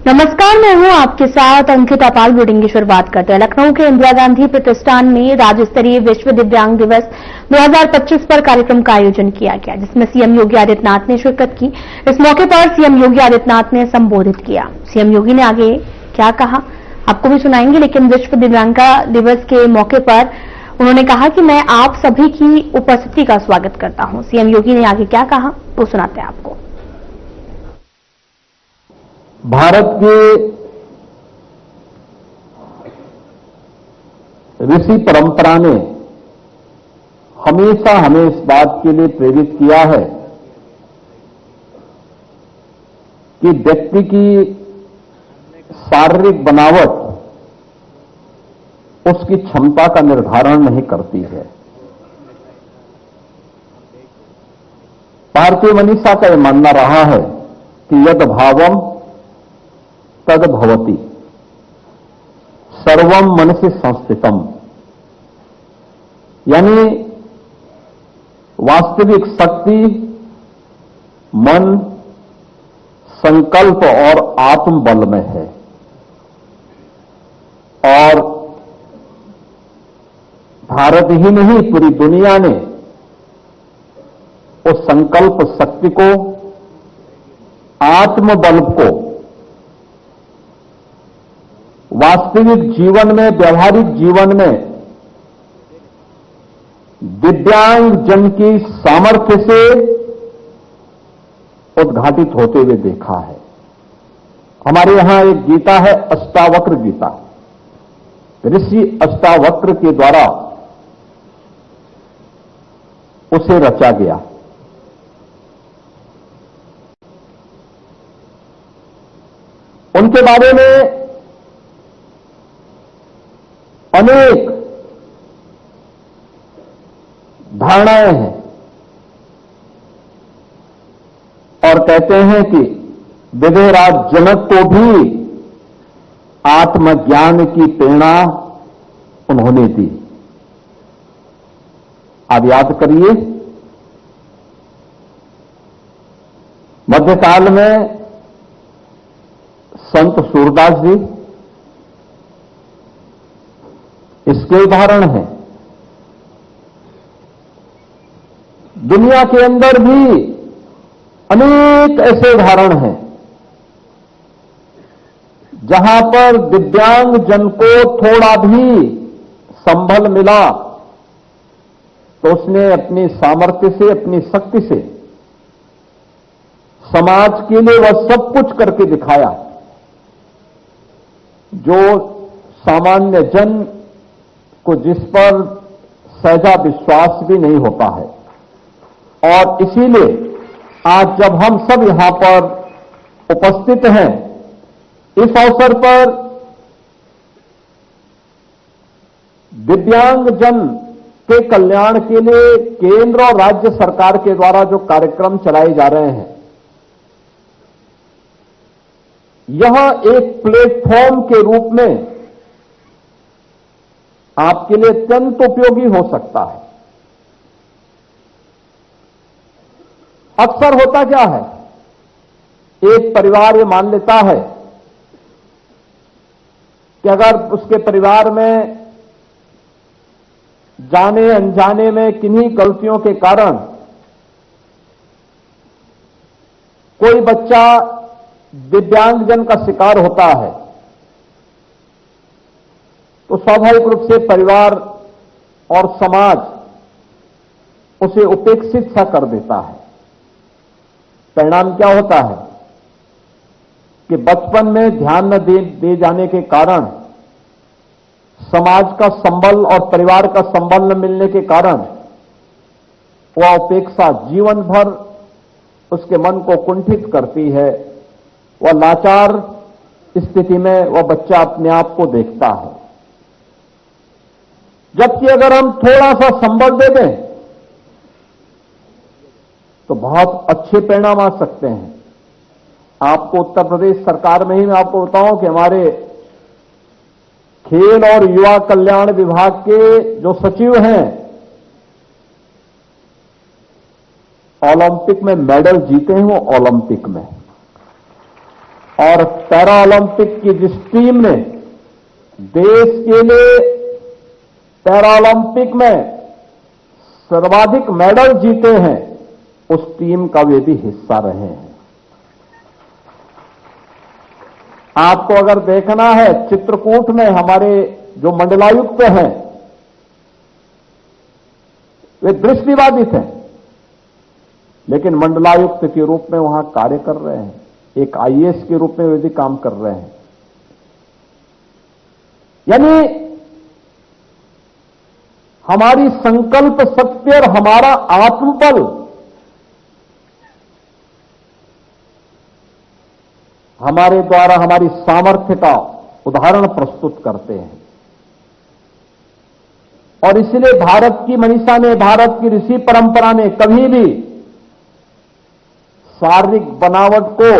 नमस्कार, मैं हूं आपके साथ अंकिता पाल। बुलेटिन की शुरुआत करते हैं। लखनऊ के इंदिरा गांधी प्रतिष्ठान में राज्य स्तरीय विश्व दिव्यांग दिवस 2025 पर कार्यक्रम का आयोजन किया गया, जिसमें सीएम योगी आदित्यनाथ ने शिरकत की। इस मौके पर सीएम योगी आदित्यनाथ ने संबोधित किया। सीएम योगी ने आगे क्या कहा आपको भी सुनाएंगे, लेकिन विश्व दिव्यांग दिवस के मौके पर उन्होंने कहा कि मैं आप सभी की उपस्थिति का स्वागत करता हूं। सीएम योगी ने आगे क्या कहा वो सुनाते हैं आपको। भारत के ऋषि परंपरा ने हमेशा हमें इस बात के लिए प्रेरित किया है कि व्यक्ति की शारीरिक बनावट उसकी क्षमता का निर्धारण नहीं करती है। भारतीय मनीषा का यह मानना रहा है कि यद भावम तद भवति, सर्वम मनसि संस्थितम, यानी वास्तविक शक्ति मन, संकल्प और आत्मबल में है। और भारत ही नहीं, पूरी दुनिया ने उस संकल्प शक्ति को, आत्मबल को वास्तविक जीवन में, व्यवहारिक जीवन में दिव्यांग जन की सामर्थ्य से उद्घाटित होते हुए देखा है। हमारे यहां एक गीता है, अष्टावक्र गीता। ऋषि अष्टावक्र के द्वारा उसे रचा गया। उनके बारे में अनेक धारणाएं हैं और कहते हैं कि विदेहराज जनक को भी आत्मज्ञान की प्रेरणा उन्होंने दी। आप याद करिए, मध्यकाल में संत सूरदास जी इसके उदाहरण हैं। दुनिया के अंदर भी अनेक ऐसे उदाहरण हैं जहां पर दिव्यांग जन को थोड़ा भी संबल मिला तो उसने अपनी सामर्थ्य से, अपनी शक्ति से समाज के लिए वह सब कुछ करके दिखाया जो सामान्य जन को, जिस पर सहजा विश्वास भी नहीं होता है। और इसीलिए आज जब हम सब यहां पर उपस्थित हैं, इस अवसर पर दिव्यांग जन के कल्याण के लिए केंद्र और राज्य सरकार के द्वारा जो कार्यक्रम चलाए जा रहे हैं, यह एक प्लेटफॉर्म के रूप में आपके लिए अत्यंत उपयोगी हो सकता है। अक्सर होता क्या है, एक परिवार ये मान लेता है कि अगर उसके परिवार में जाने अनजाने में किन्हीं गलतियों के कारण कोई बच्चा दिव्यांगजन का शिकार होता है तो स्वाभाविक रूप से परिवार और समाज उसे उपेक्षित सा कर देता है। परिणाम क्या होता है कि बचपन में ध्यान न दे जाने के कारण, समाज का संबल और परिवार का संबल न मिलने के कारण वह उपेक्षा जीवन भर उसके मन को कुंठित करती है। वह लाचार स्थिति में वह बच्चा अपने आप को देखता है। जबकि अगर हम थोड़ा सा संबल दे दें तो बहुत अच्छे परिणाम आ सकते हैं। आपको उत्तर प्रदेश सरकार में ही मैं आपको बताऊं कि हमारे खेल और युवा कल्याण विभाग के जो सचिव हैं, ओलंपिक में मेडल जीते हैं वो ओलंपिक में। और पैरा ओलंपिक की जिस टीम ने देश के लिए पैरा ओलंपिक में सर्वाधिक मेडल जीते हैं, उस टीम का वे भी हिस्सा रहे हैं। आपको अगर देखना है, चित्रकूट में हमारे जो मंडलायुक्त हैं, वे दृष्टिबाधित हैं, लेकिन मंडलायुक्त के रूप में वहां कार्य कर रहे हैं। एक आईएएस के रूप में वे भी काम कर रहे हैं। यानी हमारी संकल्प शक्ति और हमारा आत्मबल हमारे द्वारा हमारी सामर्थ्य का उदाहरण प्रस्तुत करते हैं। और इसलिए भारत की मनीषा ने, भारत की ऋषि परंपरा ने कभी भी शारीरिक बनावट को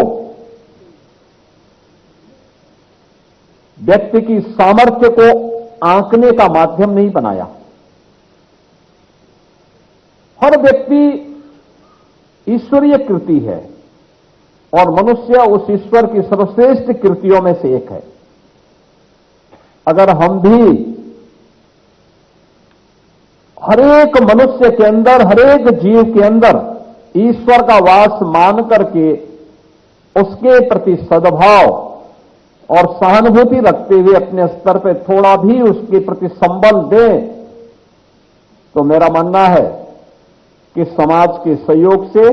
व्यक्ति की सामर्थ्य को आंकने का माध्यम नहीं बनाया। हर व्यक्ति ईश्वरीय कृति है और मनुष्य उस ईश्वर की सर्वश्रेष्ठ कृतियों में से एक है। अगर हम भी हरेक मनुष्य के अंदर, हरेक जीव के अंदर ईश्वर का वास मान करके उसके प्रति सद्भाव और सहानुभूति रखते हुए अपने स्तर पर थोड़ा भी उसके प्रति संबल दें, तो मेरा मानना है कि समाज के सहयोग से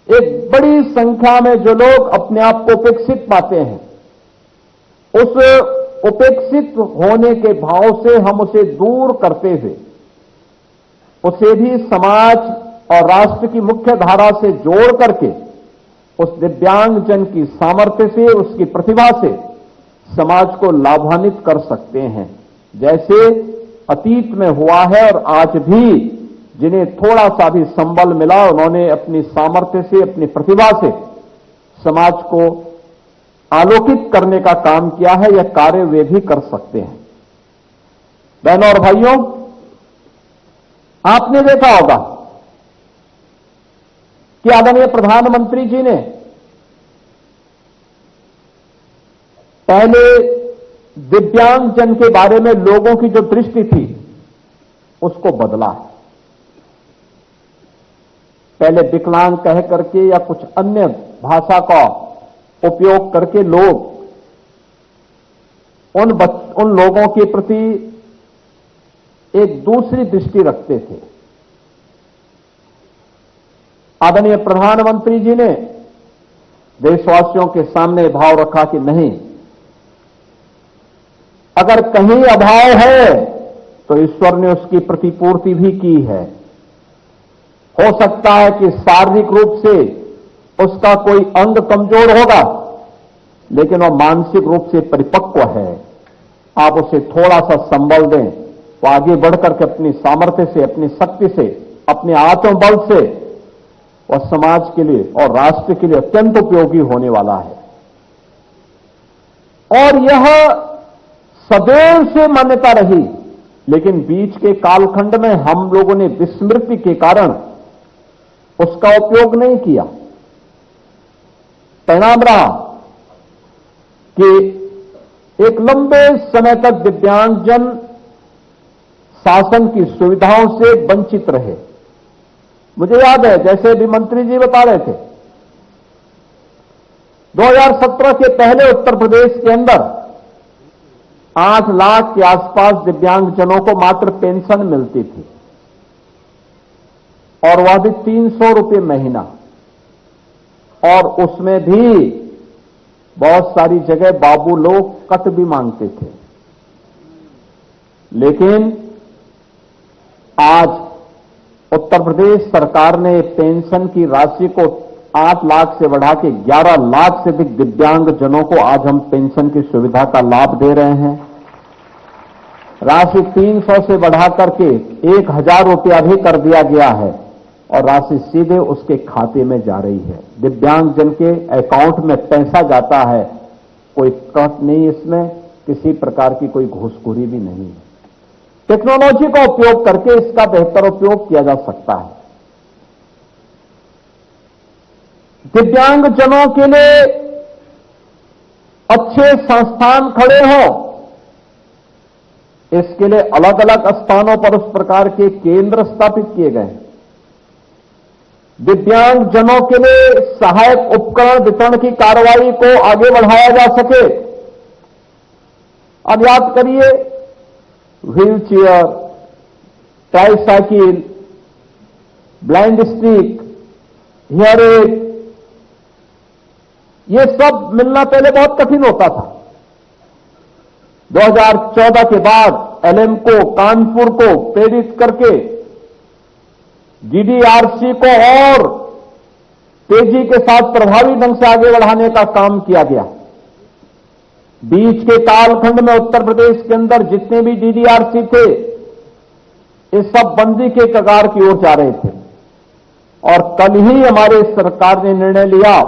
एक बड़ी संख्या में जो लोग अपने आप को उपेक्षित पाते हैं, उस उपेक्षित होने के भाव से हम उसे दूर करते हुए उसे भी समाज और राष्ट्र की मुख्य धारा से जोड़ करके उस दिव्यांगजन की सामर्थ्य से, उसकी प्रतिभा से समाज को लाभान्वित कर सकते हैं। जैसे अतीत में हुआ है और आज भी जिन्हें थोड़ा सा भी संबल मिला, उन्होंने अपनी सामर्थ्य से, अपनी प्रतिभा से समाज को आलोकित करने का काम किया है। यह कार्य वे भी कर सकते हैं। बहनों और भाइयों, आपने देखा होगा कि आदरणीय प्रधानमंत्री जी ने पहले दिव्यांगजन के बारे में लोगों की जो दृष्टि थी उसको बदला है। पहले विकलांग कह करके या कुछ अन्य भाषा का उपयोग करके लोग उन लोगों के प्रति एक दूसरी दृष्टि रखते थे। आदरणीय प्रधानमंत्री जी ने देशवासियों के सामने भाव रखा कि नहीं, अगर कहीं अभाव है तो ईश्वर ने उसकी प्रतिपूर्ति भी की है। हो सकता है कि शारीरिक रूप से उसका कोई अंग कमजोर होगा, लेकिन वह मानसिक रूप से परिपक्व है। आप उसे थोड़ा सा संबल दें, वो आगे बढ़कर के अपनी सामर्थ्य से, अपनी शक्ति से, अपने आत्मबल से वह समाज के लिए और राष्ट्र के लिए अत्यंत उपयोगी होने वाला है। और यह सदैव से मान्यता रही, लेकिन बीच के कालखंड में हम लोगों ने विस्मृति के कारण उसका उपयोग नहीं किया। परिणाम रहा कि एक लंबे समय तक दिव्यांगजन शासन की सुविधाओं से वंचित रहे। मुझे याद है, जैसे भी मंत्री जी बता रहे थे, 2017 के पहले उत्तर प्रदेश के अंदर 8 लाख के आसपास दिव्यांगजनों को मात्र पेंशन मिलती थी, और वह भी 300 रुपये महीना, और उसमें भी बहुत सारी जगह बाबू लोग कट भी मांगते थे। लेकिन आज उत्तर प्रदेश सरकार ने पेंशन की राशि को 8 लाख से बढ़ा के 11 लाख से अधिक दिव्यांगजनों को आज हम पेंशन की सुविधा का लाभ दे रहे हैं। राशि 300 से बढ़ा करके 1000 रुपया भी कर दिया गया है, और राशि सीधे उसके खाते में जा रही है। दिव्यांगजन के अकाउंट में पैसा जाता है, कोई कट नहीं, इसमें किसी प्रकार की कोई घूसखोरी भी नहीं है। टेक्नोलॉजी का उपयोग करके इसका बेहतर उपयोग किया जा सकता है। दिव्यांगजनों के लिए अच्छे संस्थान खड़े हों, इसके लिए अलग अलग स्थानों पर उस प्रकार के केंद्र स्थापित किए गए। दिव्यांगजनों के लिए सहायक उपकरण वितरण की कार्रवाई को आगे बढ़ाया जा सके। अब याद करिए, wheelchair, tricycle, blind stick, hear aid, ये सब मिलना पहले बहुत कठिन होता था। 2014 के बाद एलएम को, कानपुर को प्रेरित करके डीडीआरसी को और तेजी के साथ प्रभावी ढंग से आगे बढ़ाने का काम किया गया। बीच के कालखंड में उत्तर प्रदेश के अंदर जितने भी डीडीआरसी थे, ये सब बंदी के कगार की ओर जा रहे थे। और कल ही हमारे सरकार ने निर्णय लिया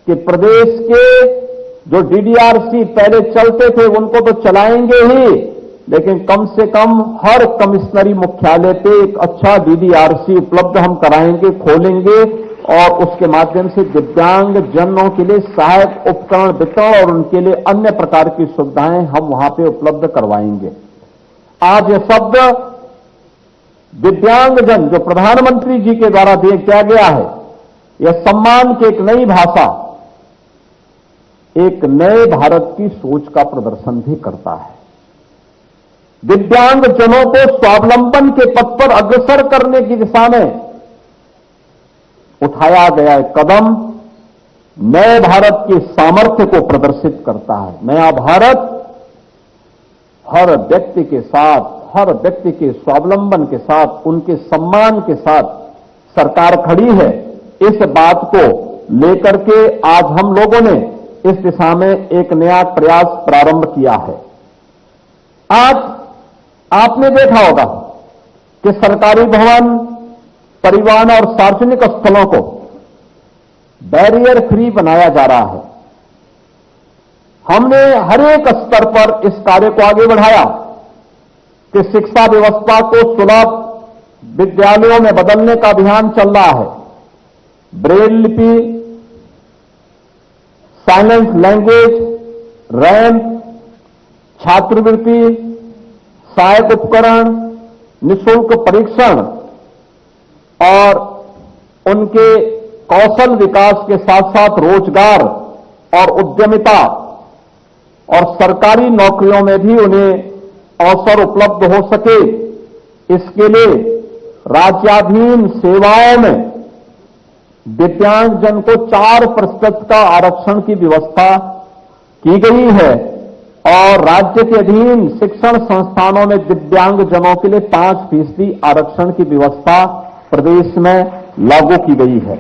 कि प्रदेश के जो डीडीआरसी पहले चलते थे उनको तो चलाएंगे ही, लेकिन कम से कम हर कमिश्नरी मुख्यालय पे एक अच्छा डीडीआरसी उपलब्ध हम कराएंगे, खोलेंगे, और उसके माध्यम से दिव्यांग जनों के लिए सहायक उपकरण वितरण और उनके लिए अन्य प्रकार की सुविधाएं हम वहां पे उपलब्ध करवाएंगे। आज ये शब्द दिव्यांगजन जो प्रधानमंत्री जी के द्वारा दिया गया है, यह सम्मान की एक नई भाषा, एक नए भारत की सोच का प्रदर्शन भी करता है। दिव्यांगजनों को स्वावलंबन के पथ पर अग्रसर करने की दिशा में उठाया गया कदम नए भारत के सामर्थ्य को प्रदर्शित करता है। नया भारत हर व्यक्ति के साथ, हर व्यक्ति के स्वावलंबन के साथ, उनके सम्मान के साथ सरकार खड़ी है। इस बात को लेकर के आज हम लोगों ने इस दिशा में एक नया प्रयास प्रारंभ किया है। आज आपने देखा होगा कि सरकारी भवन, परिवहन और सार्वजनिक स्थलों को बैरियर फ्री बनाया जा रहा है। हमने हर एक स्तर पर इस कार्य को आगे बढ़ाया कि शिक्षा व्यवस्था को सुलभ विद्यालयों में बदलने का अभियान चल रहा है। ब्रेल लिपि, साइलेंट लैंग्वेज, रैंप, छात्रवृत्ति, सहायक उपकरण, निःशुल्क परीक्षण और उनके कौशल विकास के साथ साथ रोजगार और उद्यमिता और सरकारी नौकरियों में भी उन्हें अवसर उपलब्ध हो सके, इसके लिए राज्याधीन सेवाओं में दिव्यांगजन को 4% का आरक्षण की व्यवस्था की गई है और राज्य के अधीन शिक्षण संस्थानों में दिव्यांगजनों के लिए 5% आरक्षण की व्यवस्था प्रदेश में लागू की गई है।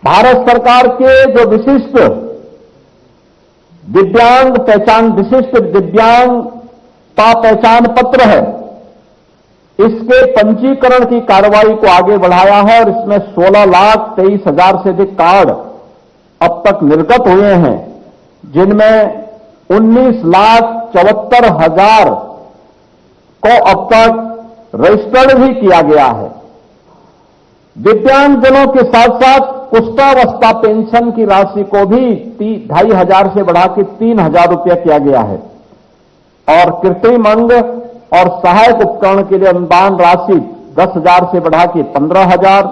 भारत सरकार के जो विशिष्ट दिव्यांगता पहचान पत्र है, इसके पंजीकरण की कार्रवाई को आगे बढ़ाया है और इसमें 16,23,000 से अधिक कार्ड अब तक निर्गत हुए हैं, जिनमें 19,74,000 को अब तक रजिस्टर्ड भी किया गया है। दिव्यांगजनों के साथ साथ कुष्ठावस्था पेंशन की राशि को भी 2,500 से बढ़ा के 3,000 रुपया किया गया है और कृत्रिम अंग और सहायक उपकरण के लिए अनुदान राशि 10,000 से बढ़ा के 15,000,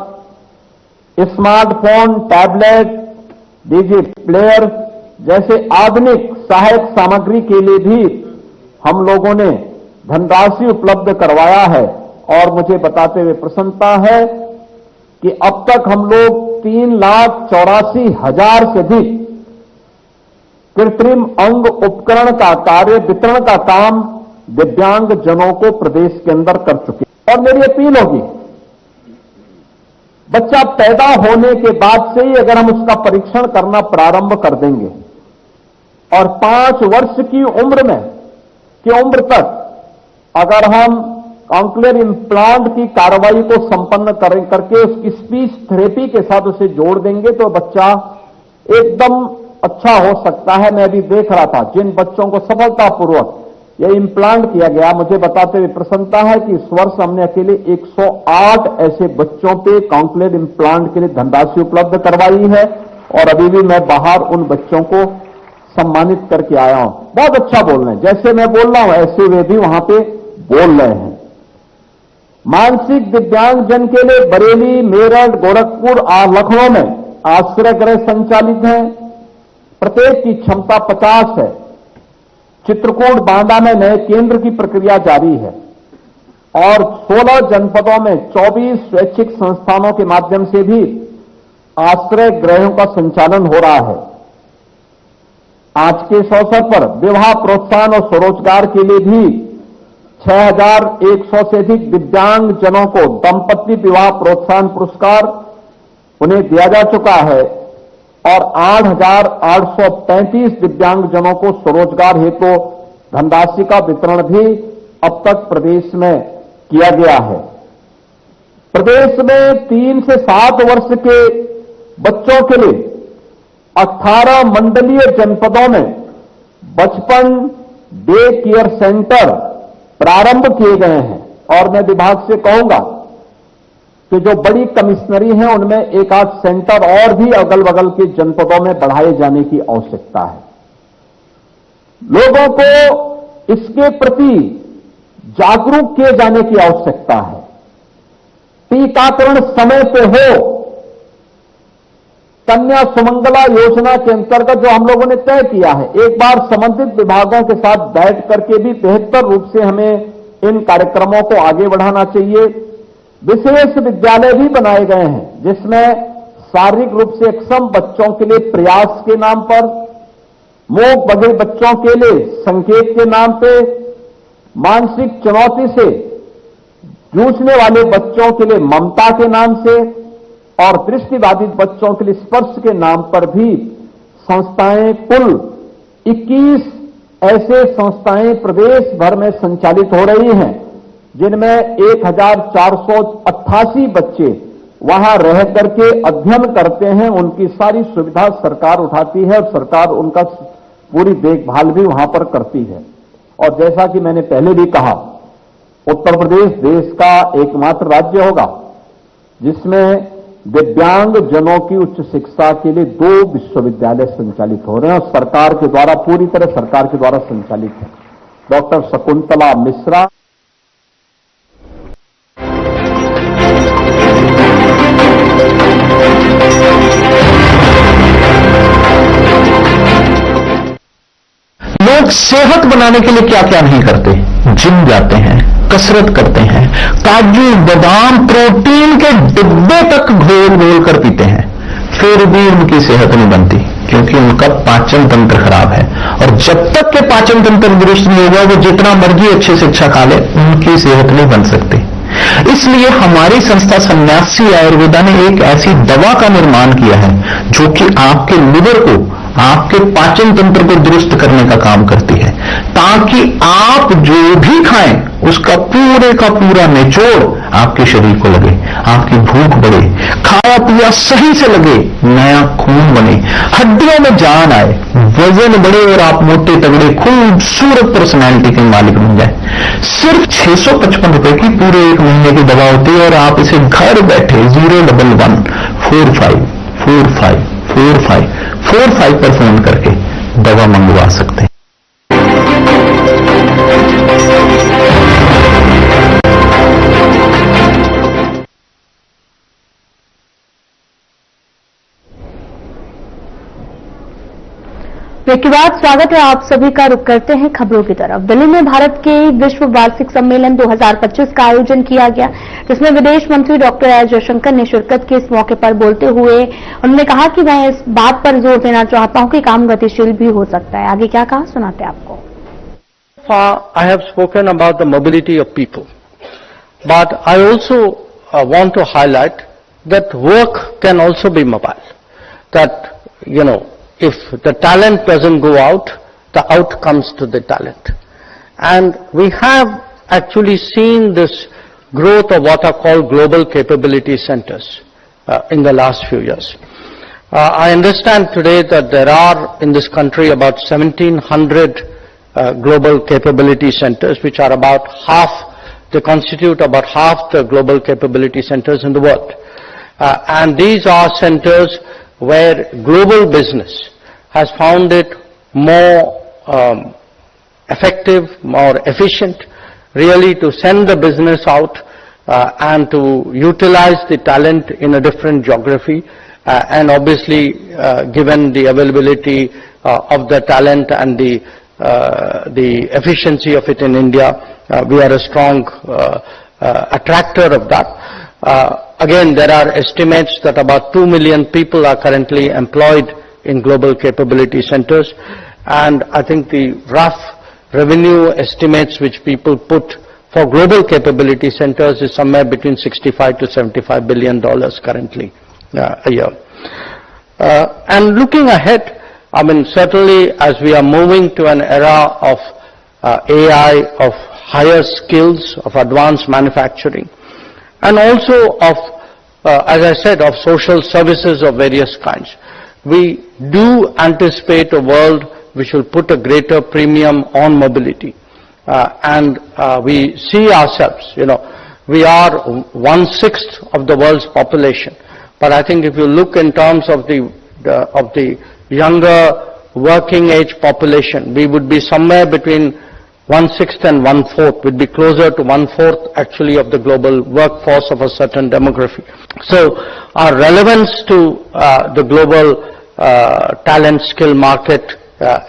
स्मार्टफोन, टैबलेट, डीजी प्लेयर जैसे आधुनिक सहायक सामग्री के लिए भी हम लोगों ने धनराशि उपलब्ध करवाया है। और मुझे बताते हुए प्रसन्नता है कि अब तक हम लोग 3,84,000 से अधिक कृत्रिम अंग उपकरण का कार्य वितरण का काम दिव्यांगजनों को प्रदेश के अंदर कर चुके। और मेरी अपील होगी, बच्चा पैदा होने के बाद से ही अगर हम उसका परीक्षण करना प्रारंभ कर देंगे और 5 वर्ष की उम्र तक अगर हम कॉन्क्लेयर इम्प्लांट की कार्रवाई को संपन्न करके उसकी स्पीच थेरेपी के साथ उसे जोड़ देंगे तो बच्चा एकदम अच्छा हो सकता है। मैं अभी देख रहा था जिन बच्चों को सफलतापूर्वक यह इम्प्लांट किया गया। मुझे बताते हुए प्रसन्नता है कि इस वर्ष हमने अकेले 108 ऐसे बच्चों पे कॉन्क्लेव इम्प्लांट के लिए धनराशि उपलब्ध करवाई है और अभी भी मैं बाहर उन बच्चों को सम्मानित करके आया हूं। बहुत अच्छा बोल रहे हैं, जैसे मैं बोल रहा हूं ऐसे वे भी वहां पे बोल रहे हैं। मानसिक दिव्यांगजन के लिए बरेली, मेरठ, गोरखपुर और लखनऊ में आश्रय गृह संचालित हैं। प्रत्येक की क्षमता 50 है। चित्रकूट, बांदा में नए केंद्र की प्रक्रिया जारी है और 16 जनपदों में 24 स्वैच्छिक संस्थानों के माध्यम से भी आश्रय गृहों का संचालन हो रहा है। आज के इस अवसर पर विवाह प्रोत्साहन और स्वरोजगार के लिए भी 6100 से अधिक दिव्यांग जनों को दंपति विवाह प्रोत्साहन पुरस्कार उन्हें दिया जा चुका है और 8835 दिव्यांग जनों को स्वरोजगार हेतु धनराशि का वितरण भी अब तक प्रदेश में किया गया है। प्रदेश में 3 से 7 वर्ष के बच्चों के लिए 18 मंडलीय जनपदों में बचपन डे केयर सेंटर प्रारंभ किए गए हैं और मैं विभाग से कहूंगा कि जो बड़ी कमिश्नरी हैं उनमें एक आध सेंटर और भी अगल बगल के जनपदों में बढ़ाए जाने की आवश्यकता है। लोगों को इसके प्रति जागरूक किए जाने की आवश्यकता है। टीकाकरण समय पे हो। कन्या सुमंगला योजना के अंतर्गत जो हम लोगों ने तय किया है, एक बार संबंधित विभागों के साथ बैठ करके भी बेहतर रूप से हमें इन कार्यक्रमों को आगे बढ़ाना चाहिए। विशेष विद्यालय भी बनाए गए हैं जिसमें शारीरिक रूप से अक्षम बच्चों के लिए प्रयास के नाम पर, मूक बधिर बच्चों के लिए संकेत के नाम पे, मानसिक चुनौती से जूझने वाले बच्चों के लिए ममता के नाम से और दृष्टिबाधित बच्चों के लिए स्पर्श के नाम पर भी संस्थाएं, कुल 21 ऐसे संस्थाएं प्रदेश भर में संचालित हो रही हैं जिनमें 1488 बच्चे वहां रह करके अध्ययन करते हैं। उनकी सारी सुविधा सरकार उठाती है और सरकार उनका पूरी देखभाल भी वहां पर करती है। और जैसा कि मैंने पहले भी कहा, उत्तर प्रदेश देश का एकमात्र राज्य होगा जिसमें दिव्यांग जनों की उच्च शिक्षा के लिए 2 विश्वविद्यालय संचालित हो रहे हैं और सरकार के द्वारा, पूरी तरह सरकार के द्वारा संचालित है। डॉक्टर शकुंतला मिश्रा, लोग सेहत बनाने के लिए क्या क्या नहीं करते। जिम जाते हैं, कसरत करते हैं, काजू बादाम प्रोटीन के डिब्बे तक घोल घोल कर पीते हैं, फिर भी उनकी सेहत नहीं बनती क्योंकि उनका पाचन तंत्र खराब है। और जब तक के पाचन तंत्र दुरुस्त नहीं होगा वो जितना मर्जी अच्छे से अच्छा खा ले, उनकी सेहत नहीं बन सकती। इसलिए हमारी संस्था सन्यासी आयुर्वेदा ने एक ऐसी दवा का निर्माण किया है जो कि आपके लिवर को, आपके पाचन तंत्र को दुरुस्त करने का काम करती है, ताकि आप जो भी खाएं उसका पूरे का पूरा निचोड़ आपके शरीर को लगे, आपकी भूख बढ़े, खाया पिया सही से लगे, नया खून बने, हड्डियों में जान आए, वजन बढ़े और आप मोटे तगड़े खूबसूरत पर्सनैलिटी के मालिक बन जाए। सिर्फ 655 रुपए की पूरे 1 महीने की दवा होती है और आप इसे घर बैठे 011 45 45 45 45 पर फोन करके दवा मंगवा सकते हैं। ब्रेक के बाद स्वागत है आप सभी का। रुक करते हैं खबरों की तरफ। दिल्ली में भारत के विश्व वार्षिक सम्मेलन 2025 का आयोजन किया गया, जिसमें विदेश मंत्री डॉक्टर एस जयशंकर ने शिरकत की। इस मौके पर बोलते हुए उन्होंने कहा कि मैं इस बात पर जोर देना चाहता हूं कि काम गतिशील भी हो सकता है। आगे क्या कहा, सुनाते हैं आपको। I have spoken about the mobility of people, but I also want to highlight that work can also be mobile. That, if the talent doesn't go out, the out comes to the talent. And we have actually seen this growth of what are called global capability centers in the last few years. I understand today that there are in this country about 1700 global capability centers, which are about they constitute about half the global capability centers in the world. And these are centers where global business has found it more effective, more efficient, really to send the business out and to utilize the talent in a different geography, and obviously given the availability of the talent and the efficiency of it in India, we are a strong attractor of that. Again, there are estimates that about 2 million people are currently employed in global capability centers, and I think the rough revenue estimates which people put for global capability centers is somewhere between $65 to $75 billion currently a year. And looking ahead, I mean, certainly as we are moving to an era of AI, of higher skills, of advanced manufacturing, and also of, as I said, of social services of various kinds, we do anticipate a world which will put a greater premium on mobility. And we see ourselves, we are 1/6 of the world's population. But I think if you look in terms of the younger working age population, we would be somewhere between 1/6 and 1/4, would be closer to 1/4 actually of the global workforce of a certain demography. So our relevance to the global talent skill market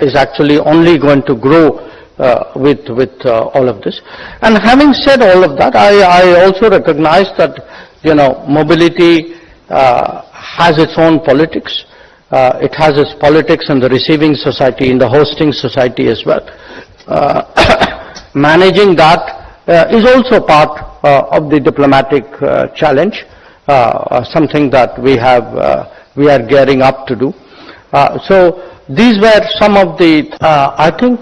is actually only going to grow with all of this. And having said all of that, I also recognize that, mobility has its own politics. It has its politics in the receiving society, in the hosting society as well. Managing that is also part of the diplomatic challenge, something that we are gearing up to do. So these were some of the, I think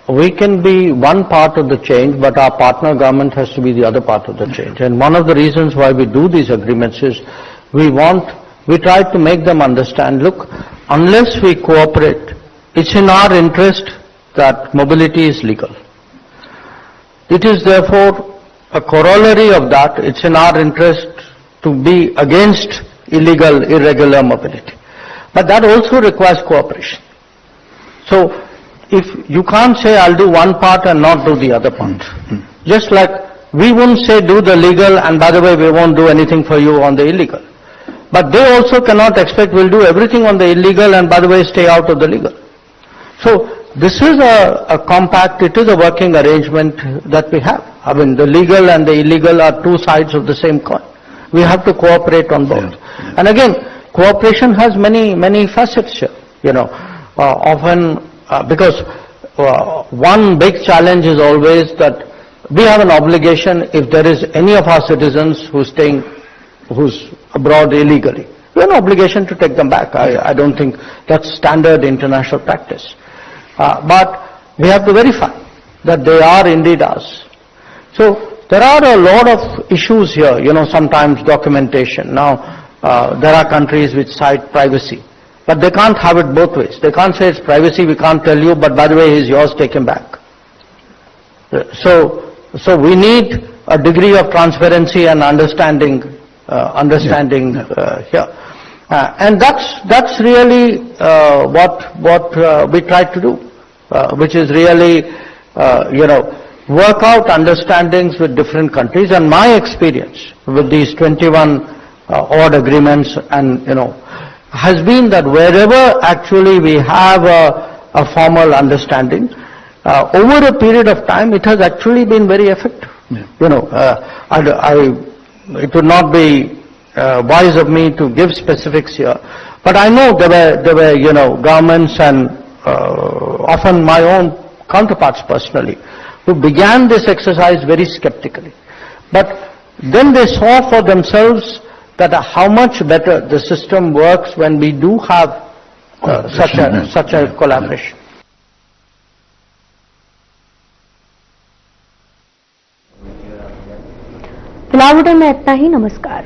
we can be one part of the change, but our partner government has to be the other part of the change. And one of the reasons why we do these agreements is we try to make them understand, look, unless we cooperate, it's in our interest that mobility is legal. It is therefore a corollary of that, it's in our interest to be against illegal, irregular mobility. But that also requires cooperation. So if you can't say I'll do one part and not do the other part. Just like we wouldn't say do the legal and by the way we won't do anything for you on the illegal. But they also cannot expect we'll do everything on the illegal and by the way stay out of the legal. So this is a compact, it is a working arrangement that we have. I mean, the legal and the illegal are two sides of the same coin. We have to cooperate on both. Yeah. And again, cooperation has many facets here. Often because one big challenge is always that we have an obligation if there is any of our citizens who's abroad illegally. We have an obligation to take them back. I don't think that's standard international practice. But we have to verify that they are indeed ours. So there are a lot of issues here, sometimes documentation. Now, there are countries which cite privacy, but they can't have it both ways. They can't say it's privacy, we can't tell you, but by the way, he's yours, take him back. So we need a degree of transparency and understanding here. And that's really what we try to do, which is really, work out understandings with different countries. And my experience with these 21 odd agreements and, has been that wherever actually we have a formal understanding, over a period of time, it has actually been very effective. Yeah. It would not be wise of me to give specifics here, but I know there were governments and often my own counterparts personally who began this exercise very skeptically, but then they saw for themselves that how much better the system works when we do have such a collaboration. फिलहाल में इतना ही। नमस्कार।